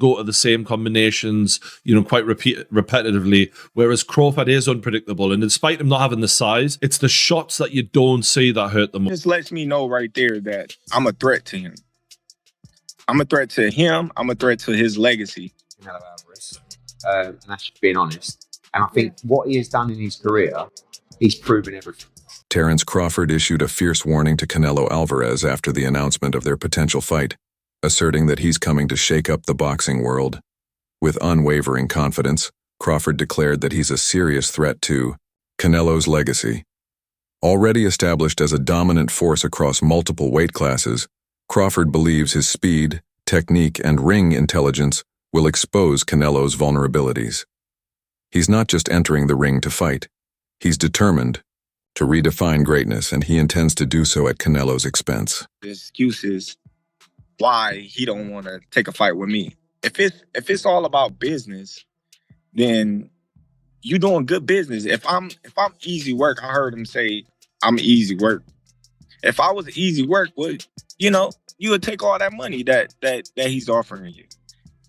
go to the same combinations, quite repetitively, whereas Crawford is unpredictable. And despite him not having the size, it's the shots that you don't see that hurt the most. This lets me know right there that I'm a threat to him. I'm a threat to him. I'm a threat to his legacy. Canelo Alvarez. And that's just being honest. And I think what he has done in his career, he's proven everything. Terence Crawford issued a fierce warning to Canelo Alvarez after the announcement of their potential fight, asserting that he's coming to shake up the boxing world. With unwavering confidence, Crawford declared that he's a serious threat to Canelo's legacy. Already established as a dominant force across multiple weight classes, Crawford believes his speed, technique, and ring intelligence will expose Canelo's vulnerabilities. He's not just entering the ring to fight. He's determined to redefine greatness, and he intends to do so at Canelo's expense. The excuses why he don't want to take a fight with me. If it's all about business, then you doing good business. If I'm easy work, I heard him say I'm easy work. If I was easy work, you would take all that money that he's offering you.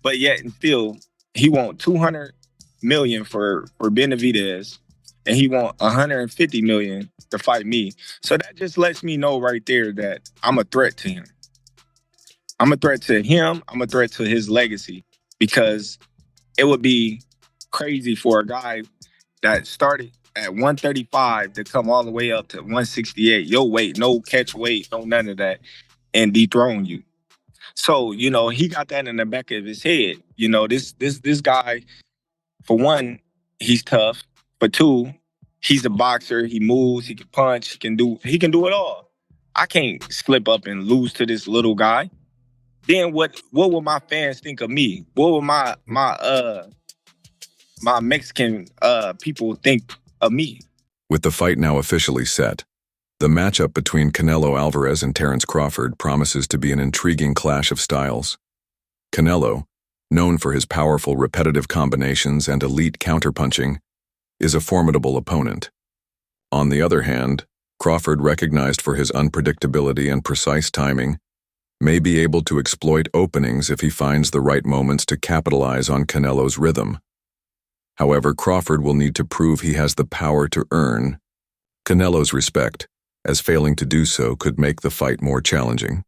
But yet and still, he want $200 million for Benavidez, and he want $150 million to fight me. So that just lets me know right there that I'm a threat to him. I'm a threat to him. I'm a threat to his legacy, because it would be crazy for a guy that started at 135 to come all the way up to 168, your weight, no catch weight, no none of that, and dethrone you. So, he got that in the back of his head. This guy, for one, he's tough. For two, he's a boxer. He moves, he can punch, he can do it all. I can't slip up and lose to this little guy. Then what will my fans think of me? What will my Mexican people think of me? With the fight now officially set, the matchup between Canelo Alvarez and Terence Crawford promises to be an intriguing clash of styles. Canelo, known for his powerful repetitive combinations and elite counterpunching, is a formidable opponent. On the other hand, Crawford, recognized for his unpredictability and precise timing, may be able to exploit openings if he finds the right moments to capitalize on Canelo's rhythm. However, Crawford will need to prove he has the power to earn Canelo's respect, as failing to do so could make the fight more challenging.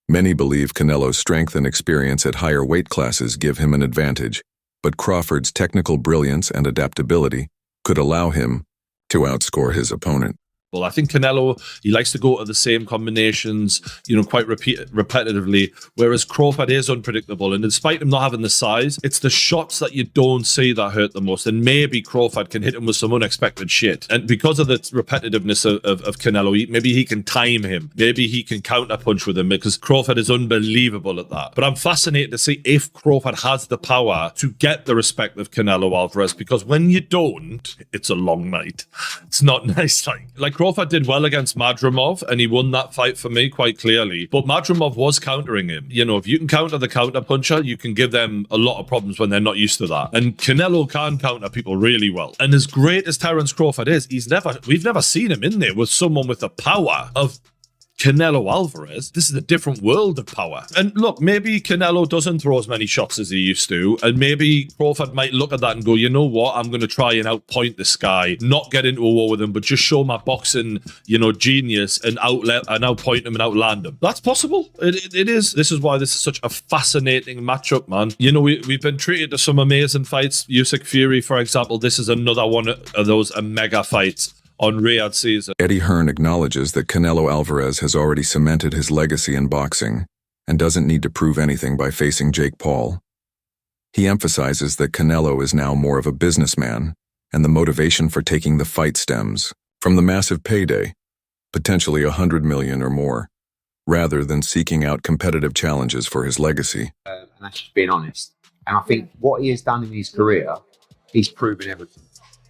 Many believe Canelo's strength and experience at higher weight classes give him an advantage, but Crawford's technical brilliance and adaptability could allow him to outscore his opponent. Well, I think Canelo, he likes to go to the same combinations, quite repetitively, whereas Crawford is unpredictable. And despite him not having the size, it's the shots that you don't see that hurt the most. And maybe Crawford can hit him with some unexpected shit. And because of the repetitiveness of Canelo, maybe he can time him. Maybe he can counterpunch with him, because Crawford is unbelievable at that. But I'm fascinated to see if Crawford has the power to get the respect of Canelo Alvarez, because when you don't, it's a long night. It's not nice. Like Crawford did well against Madrimov, and he won that fight for me quite clearly. But Madrimov was countering him. If you can counter the counter puncher, you can give them a lot of problems when they're not used to that. And Canelo can counter people really well. And as great as Terence Crawford is, we've never seen him in there with someone with the power of Canelo Alvarez. This is a different world of power. And look, maybe Canelo doesn't throw as many shots as he used to, and maybe Crawford might look at that and go, you know what, I'm going to try and outpoint this guy, not get into a war with him, but just show my boxing, genius and outpoint him and outland him. That's possible. It is. This is why this is such a fascinating matchup, man. We've been treated to some amazing fights. Usyk Fury, for example, this is another one of those mega fights on Riyadh season. Eddie Hearn acknowledges that Canelo Alvarez has already cemented his legacy in boxing and doesn't need to prove anything by facing Jake Paul. He emphasizes that Canelo is now more of a businessman, and the motivation for taking the fight stems from the massive payday, potentially $100 million or more, rather than seeking out competitive challenges for his legacy. And that's just being honest. And I think what he has done in his career, he's proven everything.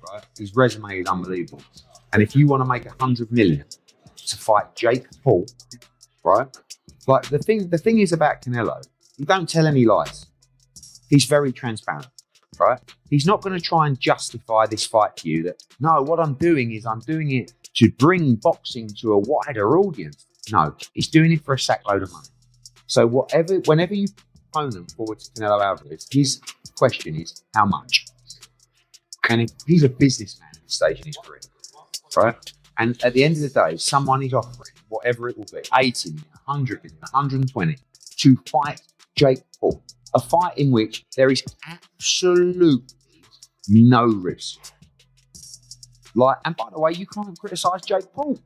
Right? His resume is unbelievable. And if you want to make $100 million to fight Jake Paul, right? Like the thing is about Canelo, he don't tell any lies. He's very transparent, right? He's not going to try and justify this fight to you that, no, what I'm doing it to bring boxing to a wider audience. No, he's doing it for a sackload of money. So whenever you opponent forward to Canelo Alvarez, his question is, how much? And he's a businessman at this stage in his career, right? And at the end of the day, someone is offering, whatever it will be, 80 million, 100 million, 120, to fight Jake Paul. A fight in which there is absolutely no risk. And by the way, you can't criticise Jake Paul.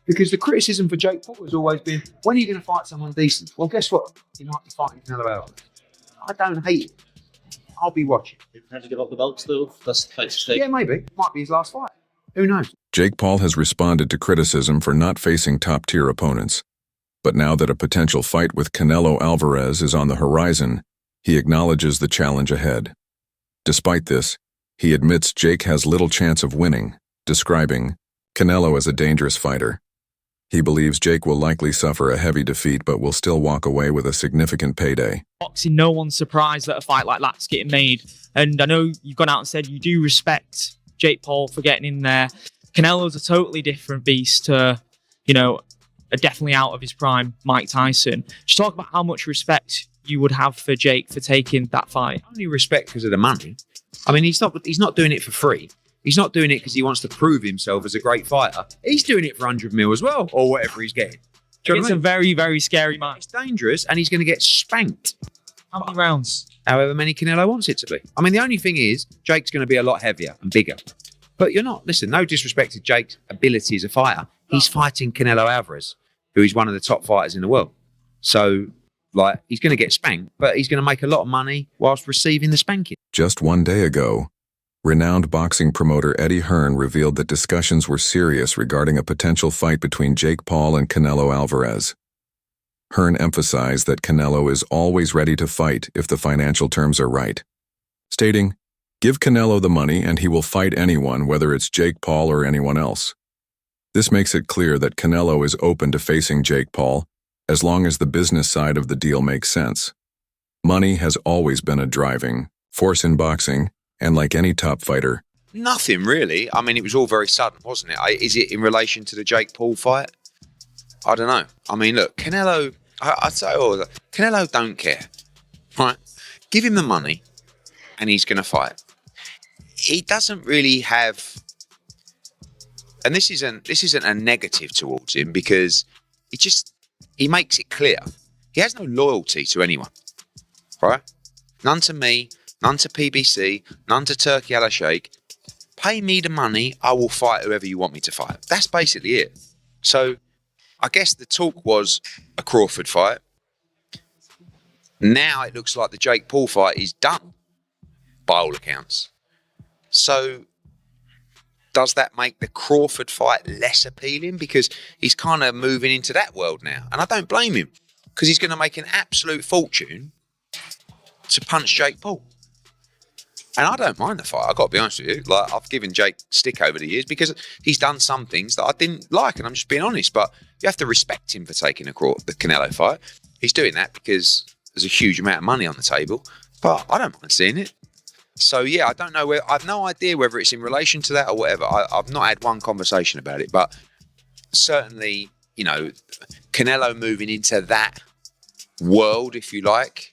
Because the criticism for Jake Paul has always been, when are you going to fight someone decent? Well, guess what? He might be fighting Canelo Alvarez. I don't hate it. I'll be watching. Have to give up the belt still? That's the face to take. Yeah, maybe. Might be his last fight. Who knows? Jake Paul has responded to criticism for not facing top-tier opponents. But now that a potential fight with Canelo Alvarez is on the horizon, he acknowledges the challenge ahead. Despite this, he admits Jake has little chance of winning, describing Canelo as a dangerous fighter. He believes Jake will likely suffer a heavy defeat but will still walk away with a significant payday. Boxing, no one's surprised that a fight like that's getting made. And I know you've gone out and said you do respect Jake Paul for getting in there. Canelo's a totally different beast to, a definitely out of his prime Mike Tyson. Just talk about how much respect you would have for Jake for taking that fight. Only respect because of the money. I mean, he's not doing it for free. He's not doing it because he wants to prove himself as a great fighter. He's doing it for 100 mil as well, or whatever he's getting. Do you know It's what I a mean? very, very scary match. It's dangerous, and he's going to get spanked. How many rounds? However many Canelo wants it to be. I mean, the only thing is, Jake's going to be a lot heavier and bigger. But you're not. Listen, no disrespect to Jake's ability as a fighter. He's fighting Canelo Alvarez, who is one of the top fighters in the world. So, he's going to get spanked, but he's going to make a lot of money whilst receiving the spanking. Just one day ago, renowned boxing promoter Eddie Hearn revealed that discussions were serious regarding a potential fight between Jake Paul and Canelo Alvarez. Hearn emphasized that Canelo is always ready to fight if the financial terms are right, stating, "Give Canelo the money and he will fight anyone, whether it's Jake Paul or anyone else." This makes it clear that Canelo is open to facing Jake Paul, as long as the business side of the deal makes sense. Money has always been a driving force in boxing, and like any top fighter, Nothing really. I mean, it was all very sudden, wasn't it? Is it in relation to the Jake Paul fight? I don't know. I mean, look, Canelo, I'd say, Canelo don't care, right? Give him the money and he's going to fight. He doesn't really have, and this isn't a negative towards him because he makes it clear. He has no loyalty to anyone, right? None to me, none to PBC, none to Turkey Al Sheikh. Pay me the money, I will fight whoever you want me to fight. That's basically it. So I guess the talk was a Crawford fight. Now it looks like the Jake Paul fight is done, by all accounts. So does that make the Crawford fight less appealing? Because he's kind of moving into that world now. And I don't blame him, because he's going to make an absolute fortune to punch Jake Paul. And I don't mind the fight, I've got to be honest with you. I've given Jake stick over the years because he's done some things that I didn't like, and I'm just being honest. But you have to respect him for taking the Canelo fight. He's doing that because there's a huge amount of money on the table. But I don't mind seeing it. So yeah, I don't know I've no idea whether it's in relation to that or whatever. I've not had one conversation about it, but certainly, Canelo moving into that world, if you like,